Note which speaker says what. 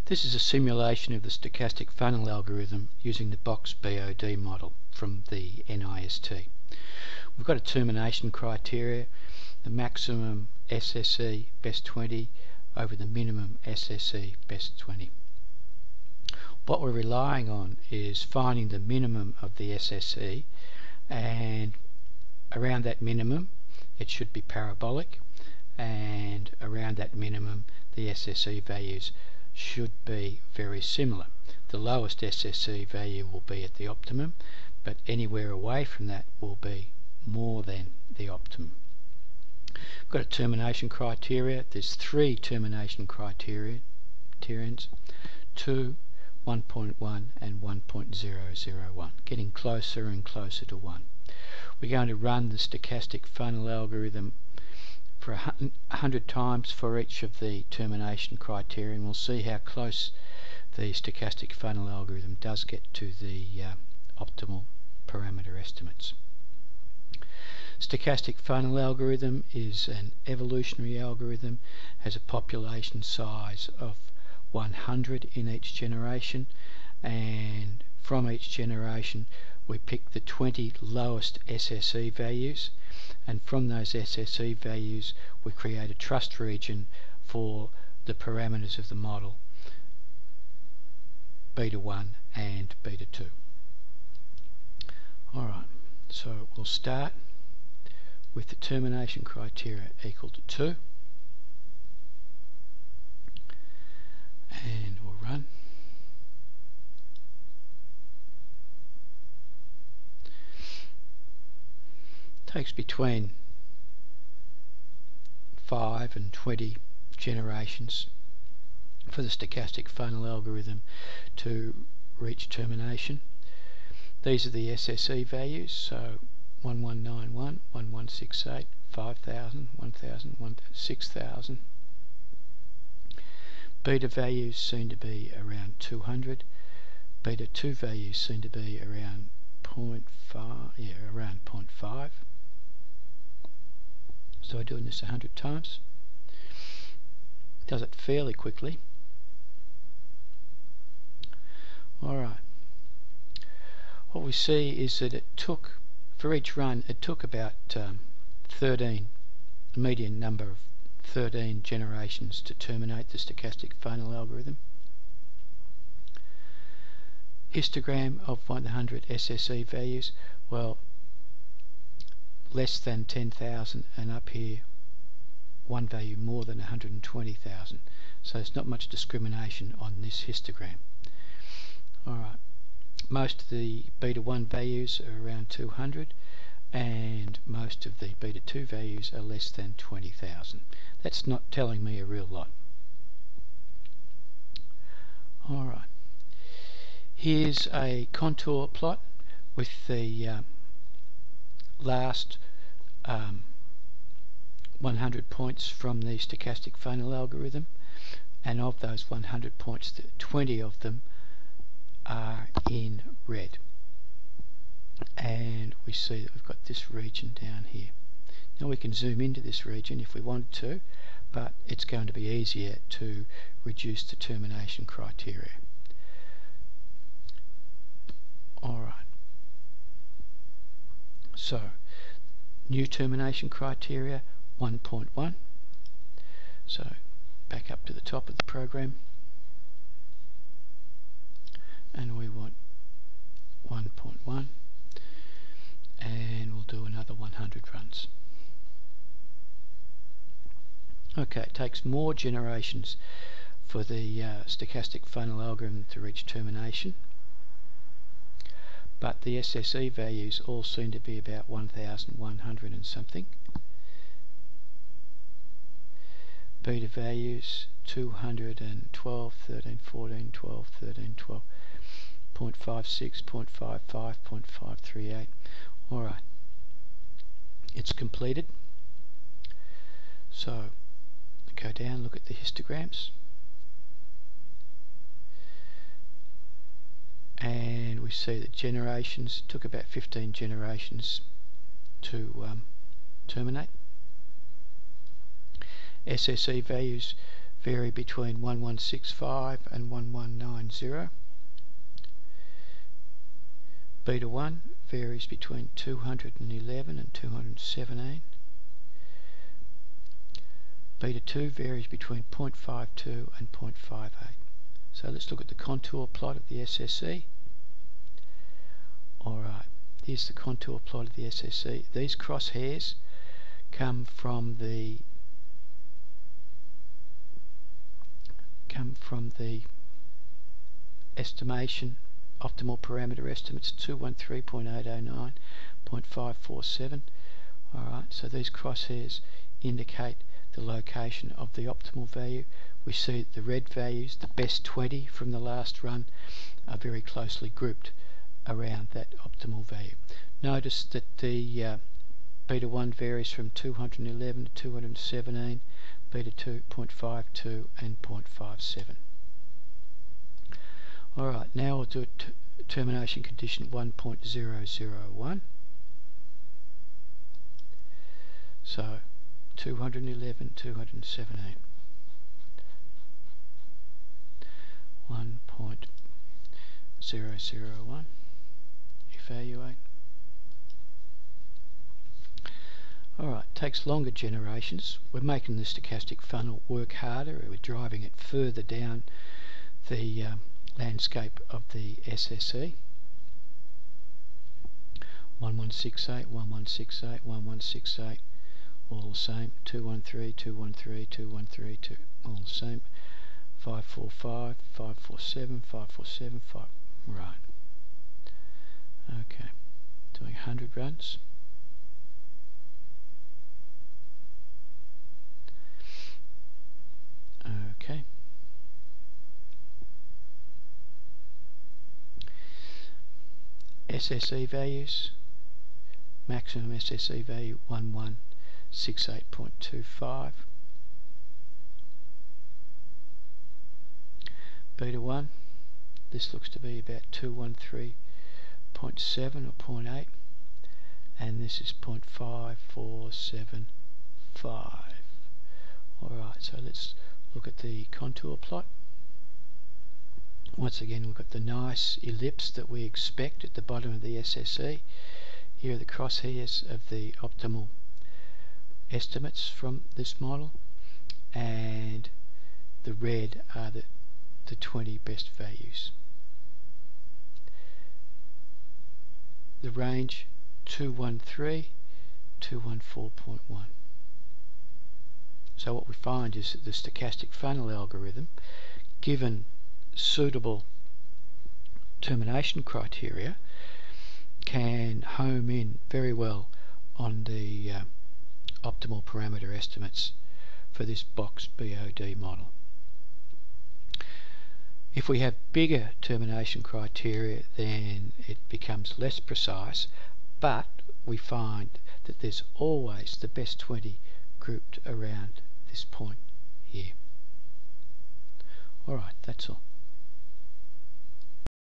Speaker 1: This is a simulation of the stochastic funnel algorithm using the BoxBOD model from the NIST. We've got a termination criteria, the maximum SSE best 20 over the minimum SSE best 20. What we're relying on is finding the minimum of the SSE, and around that minimum it should be parabolic, and around that minimum the SSE values should be very similar. The lowest SSE value will be at the optimum, but anywhere away from that will be more than the optimum. We've got a termination criteria. There's 3 termination criterions: 2, 1.1 and 1.001, getting closer and closer to 1. We're going to run the stochastic funnel algorithm for 100 times for each of the termination criteria, and we'll see how close the stochastic funnel algorithm does get to the optimal parameter estimates. Stochastic funnel algorithm is an evolutionary algorithm, has a population size of 100 in each generation, and from each generation we pick the 20 lowest SSE values, and from those SSE values we create a trust region for the parameters of the model, beta 1 and beta 2. Alright, so we'll start with the termination criteria equal to 2, and we'll run. Takes between 5 and 20 generations for the stochastic funnel algorithm to reach termination. These are the SSE values, so 1191, 1168, 5000, 1000, 6000. Beta values seem to be around 200. Beta 2 values seem to be around 0.5. So we're doing this 100 times. Does it fairly quickly. Alright. What we see is that it took, for each run, it took about 13, a median number of 13 generations to terminate the stochastic funnel algorithm. Histogram of 100 SSE values, well, less than 10,000, and up here one value more than 120,000, so there's not much discrimination on this histogram. Alright, most of the beta 1 values are around 200, and most of the beta 2 values are less than 20,000. That's not telling me a real lot. Alright, here's a contour plot with the last 100 points from the stochastic funnel algorithm, and of those 100 points, 20 of them are in red, and we see that we've got this region down here. Now we can zoom into this region if we wanted to, but it's going to be easier to reduce the termination criteria. Alright, so new termination criteria 1.1, so back up to the top of the program, and we want 1.1, and we'll do another 100 runs. Okay, it takes more generations for the stochastic funnel algorithm to reach termination, but the SSE values all seem to be about 1100 and something. Beta values 212, 13, 14, 12, 13, 12, 0.56, 0.55, 0.538. Alright, it's completed. So go down, look at the histograms, and we see that generations took about 15 generations to terminate. SSE values vary between 1165 and 1190. Beta 1 varies between 211 and 217. Beta 2 varies between 0.52 and 0.58. So let's look at the contour plot of the SSE. Alright, here's the contour plot of the SSE. These crosshairs come from the estimation optimal parameter estimates 213.809, 0.547. Alright, so these crosshairs indicate the location of the optimal value. We see that the red values, the best 20 from the last run, are very closely grouped around that optimal value. Notice that the beta 1 varies from 211 to 217, beta 2 0.52 and 0.57. Alright, now we'll do termination condition 1.001. So 211, 217. 1.001. Evaluate. Alright, takes longer generations. We're making the stochastic funnel work harder. We're driving it further down the landscape of the SSE. 1168, 1168, 1168, all the same. 213, 213, 213, all the same. 545, 547, 547, 5. Right. Okay. Doing 100 runs. Okay. SSE values. Maximum SSE value 1168.25. Beta 1, this looks to be about 213.7 or 0.8, and this is 0.5475. Alright, so let's look at the contour plot. Once again, we've got the nice ellipse that we expect at the bottom of the SSE. Here are the crosshairs of the optimal estimates from this model, and the red are the 20 best values. The range 213 to 214.1. So what we find is that the stochastic funnel algorithm, given suitable termination criteria, can home in very well on the optimal parameter estimates for this BoxBOD model. If we have bigger termination criteria, then it becomes less precise, but we find that there's always the best 20 grouped around this point here. Alright, that's all.